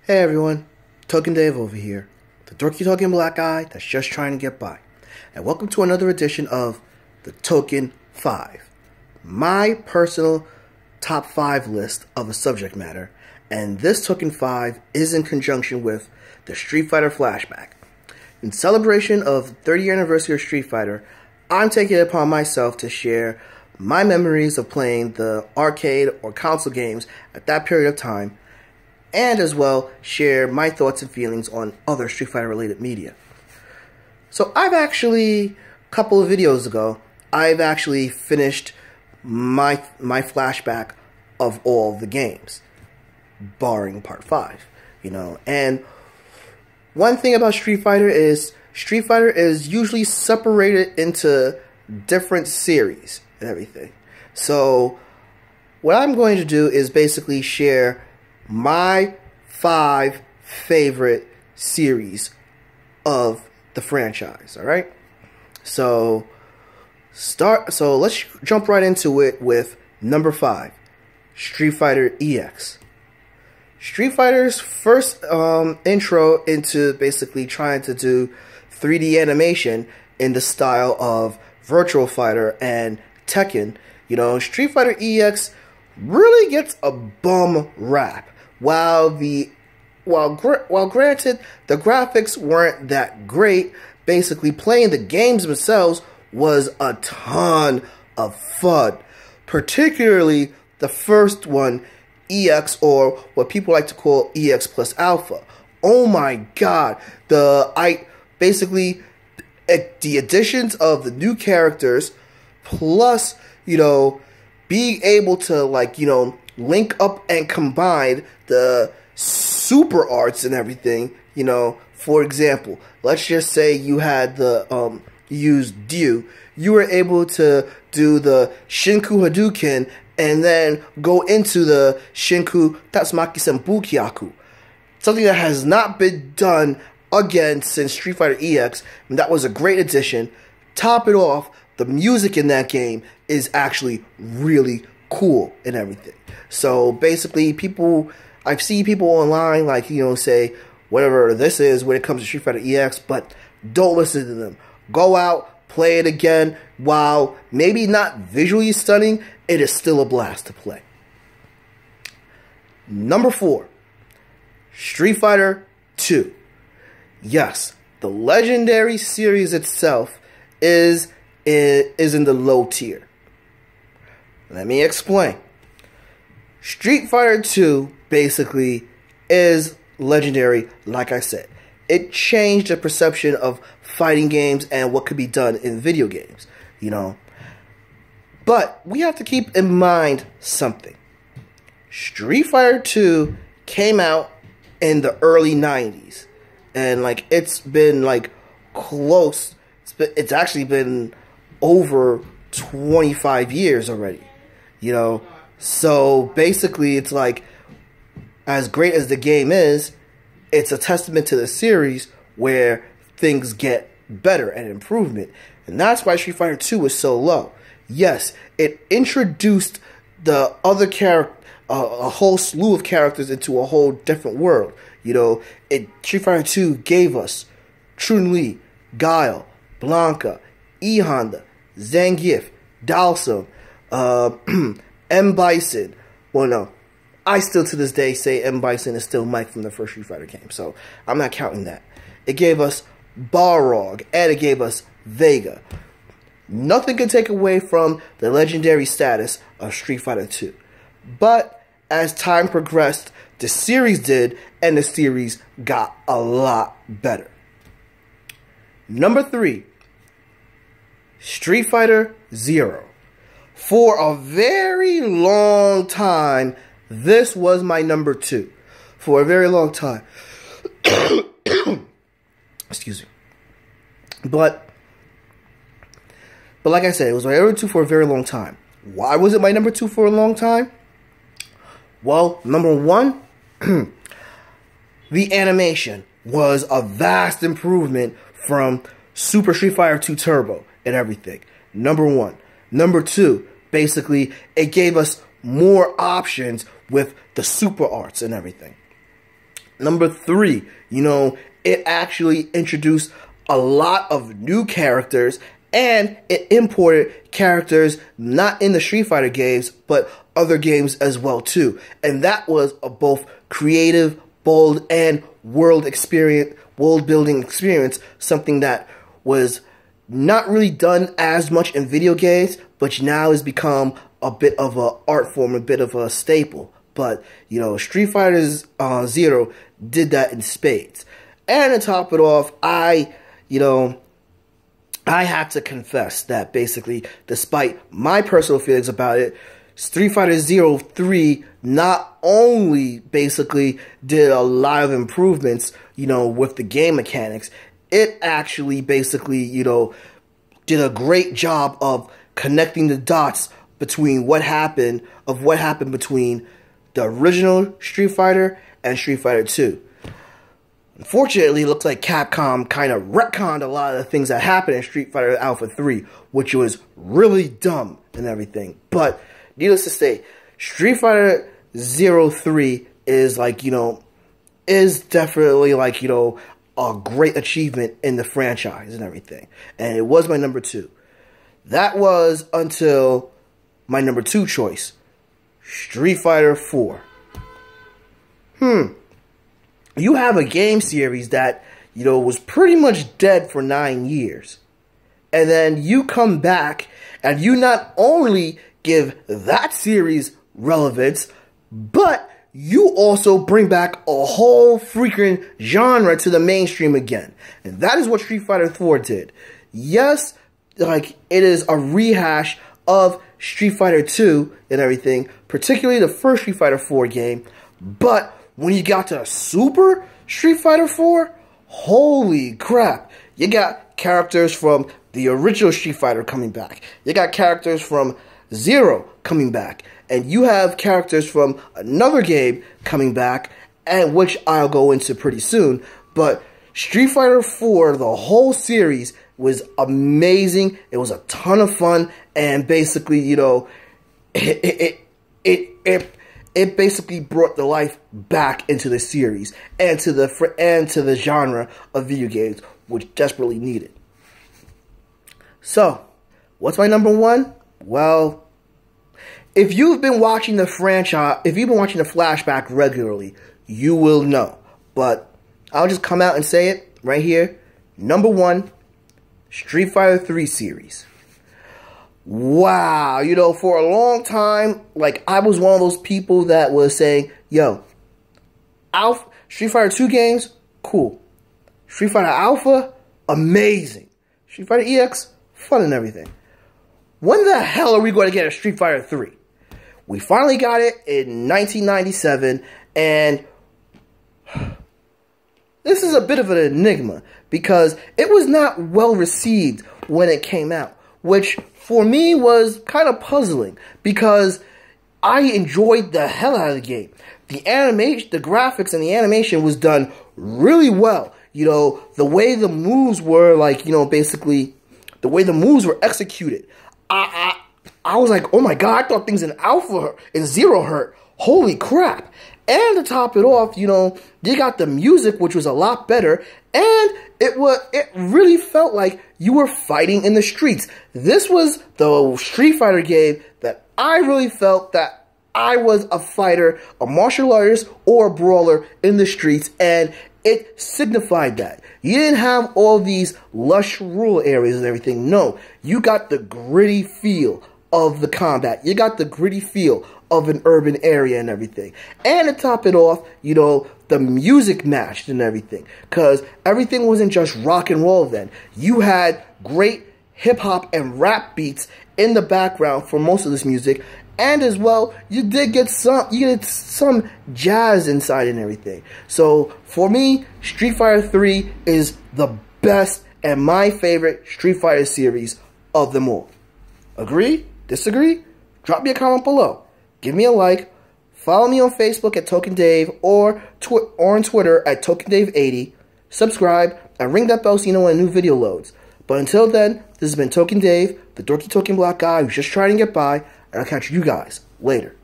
Hey everyone, Token Dave over here, the dorky talking black guy that's just trying to get by. And welcome to another edition of the Token 5, my personal top 5 list of a subject matter. And this Token 5 is in conjunction with the Street Fighter Flashback. In celebration of the 30th anniversary of Street Fighter, I'm taking it upon myself to share my memories of playing the arcade or console games at that period of time, and as well share my thoughts and feelings on other Street Fighter related media. So I've actually, a couple of videos ago, I've actually finished my flashback of all the games, barring part 5, and one thing about Street Fighter is usually separated into different series and everything. So what I'm going to do is basically share my 5 favorite series of the franchise, alright? So let's jump right into it with number 5, Street Fighter EX. Street Fighter's first intro into basically trying to do 3D animation in the style of Virtual Fighter and Tekken. Street Fighter EX really gets a bum rap. While granted the graphics weren't that great, basically playing the games themselves was a ton of fun. Particularly the first one, EX, or what people like to call EX plus Alpha. Oh my god, the additions of the new characters, plus being able to link up and combine the super arts and everything. For example, let's just say you had the used Dew, you were able to do the Shinku Hadouken and then go into the Shinku Tatsumaki Senbukyaku. Something that has not been done again since Street Fighter EX, and that was a great addition. Top it off, the music in that game is actually really cool and everything. So basically, I've seen people online say whatever this is when it comes to Street Fighter EX, but don't listen to them. Go out, play it again. While maybe not visually stunning, it is still a blast to play. Number 4, Street Fighter 2. Yes, the legendary series itself is in the low tier. Let me explain. Street Fighter 2 basically is legendary, like I said. It changed the perception of fighting games and what could be done in video games, But we have to keep in mind something. Street Fighter 2 came out in the early 90s. And it's been close. It's actually been over 25 years already. So basically it's as great as the game is, it's a testament to the series where things get better and improvement. And that's why Street Fighter 2 is so low. Yes, it introduced the other a whole slew of characters into a whole different world. Street Fighter 2 gave us Chun-Li, Guile, Blanca, E Honda, Zangief, Dalsum, M. Bison. Well, no. I still to this day say M. Bison is still Mike from the first Street Fighter game, so I'm not counting that. It gave us Balrog, and it gave us Vega. Nothing can take away from the legendary status of Street Fighter 2. But as time progressed, the series did, and the series got a lot better. Number 3, Street Fighter 0. For a very long time, this was my number 2. For a very long time. Excuse me. But like I said, it was my number 2 for a very long time. Why was it my number 2 for a long time? Well, number 1, the animation was a vast improvement from Super Street Fighter 2 Turbo and everything. Number 1. Number 2, basically, it gave us more options with the super arts and everything. Number 3, it actually introduced a lot of new characters, and it imported characters not in the Street Fighter games, but other games as well too. And that was a both creative, bold, and world building experience, something that was not really done as much in video games, but now has become a bit of an art form, a bit of a staple. But, Street Fighter Zero did that in spades. And to top it off, I have to confess that basically, despite my personal feelings about it, Street Fighter Zero 3 not only basically did a lot of improvements, with the game mechanics, it actually basically, did a great job of connecting the dots between what happened between the original Street Fighter and Street Fighter 2. Unfortunately, it looks like Capcom kind of retconned a lot of the things that happened in Street Fighter Alpha 3, which was really dumb and everything. But, needless to say, Street Fighter 03 is is definitely a great achievement in the franchise and everything. And it was my number 2. That was until my number 2 choice, Street Fighter 4. You have a game series that, was pretty much dead for 9 years. And then you come back and you not only give that series relevance, but you also bring back a whole freaking genre to the mainstream again. And that is what Street Fighter 4 did. Yes, it is a rehash of Street Fighter 2 and everything, particularly the first Street Fighter 4 game, but when you got to Super Street Fighter 4, holy crap. You got characters from the original Street Fighter coming back. You got characters from Zero coming back. And you have characters from another game coming back, and which I'll go into pretty soon. But Street Fighter 4, the whole series, was amazing. It was a ton of fun. And basically, it basically brought the life back into the series and to the genre of video games, which desperately needed. So, what's my number 1? Well, if you've been watching the franchise, if you've been watching the Flashback regularly, you will know. But I'll just come out and say it right here. Number 1, Street Fighter 3 series. Wow, for a long time, I was one of those people that was saying, yo, Street Fighter 2 games, cool. Street Fighter Alpha, amazing. Street Fighter EX, fun and everything. When the hell are we going to get a Street Fighter 3? We finally got it in 1997, and this is a bit of an enigma, because it was not well received when it came out, which for me was kind of puzzling, because I enjoyed the hell out of the game. The animation, the graphics and the animation was done really well. The way the moves were, basically, the way the moves were executed. I was like, oh my god, I thought things in Alpha and Zero hurt. Holy crap. And to top it off, you got the music, which was a lot better, and it really felt like you were fighting in the streets. This was the Street Fighter game that I really felt that I was a fighter, a martial artist, or a brawler in the streets, and it signified that. You didn't have all these lush rural areas and everything. No, you got the gritty feel of the combat. You got the gritty feel of an urban area and everything. And to top it off, the music matched and everything. Because everything wasn't just rock and roll then. You had great hip-hop and rap beats in the background for most of this music. And as well, you get some jazz inside and everything. So, for me, Street Fighter 3 is the best and my favorite Street Fighter series of them all. Agree? Disagree? Drop me a comment below. Give me a like. Follow me on Facebook at TokenDave or on Twitter at TokenDave80. Subscribe and ring that bell so you know when a new video loads. But until then, this has been Token Dave, the dorky token black guy who's just trying to get by, and I'll catch you guys later.